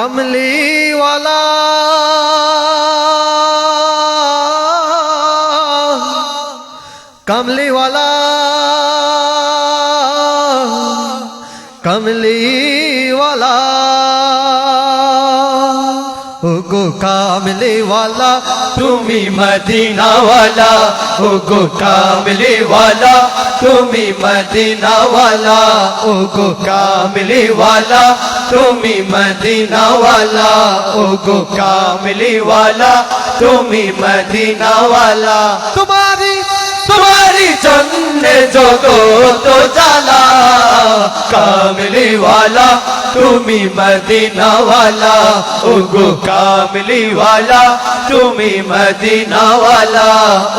कमली वाला कमली वाला कमली वाला ओगो कामली वाला তুমি মদিনা ওয়ালা ওগো কামলি ওয়ালা তুমি মদিনা ওয়ালা ওগো কামলি ওয়ালা তুমি মদিনা ওয়ালা ওগো কামলি ওয়ালা তুমি মদিনা ওয়ালা तुम्हारी जन्ने जगत जाला कामली वाला तुम्ही मदीना वाला ओगो कामली वाला तुम्ही मदीना वाला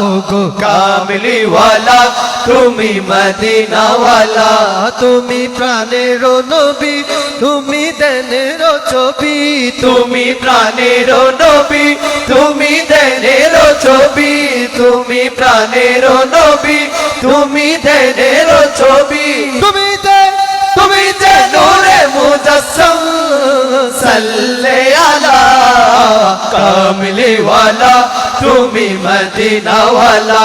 ओगो कामली वाला तुम्ही मदीना वाला তুমি প্রাণের নবী তুমি দেনের ছবি তুমি প্রাণের নবী তুমি দেনের ছবি তুমি প্রাণের নবী তুমি দেনের ছবি তুমি যে নূরে মুজাসসাম সাল্লে আলা কামলি ওয়ালা তুমি মদিনা ওয়ালা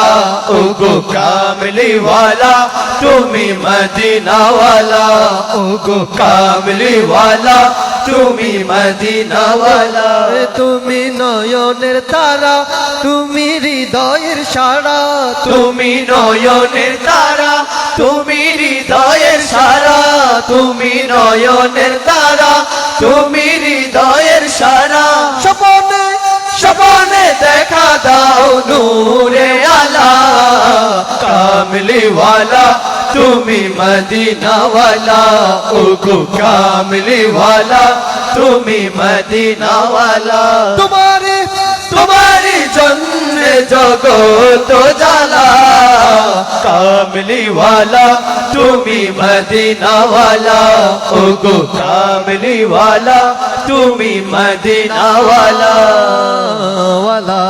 ওগো কামলি ওয়ালা তুমি মদিনা ওয়ালা ওগো কামলি ওয়ালা তুমি মদিনা ওয়ালা তুমি নয়নের তারা তুমি হৃদয়ের সারা তুমি নয়নের তারা তুমি হৃদয়ের সারা তুমি নয়নের তারা তুমি হৃদয়ের সারা স্বপনে স্বপনে দেখা দাও নূরে আলা কামলি ওয়ালা তুমি মদিনা ওয়ালা ওগো কামলি ওয়ালা তুমি মদিনা ওয়ালা तुम्हारी जन्म जगत जाला कामली वाला तुम्ही मदीना वाला ओगो कामली वाला तुम्ही मदीना वाला वाला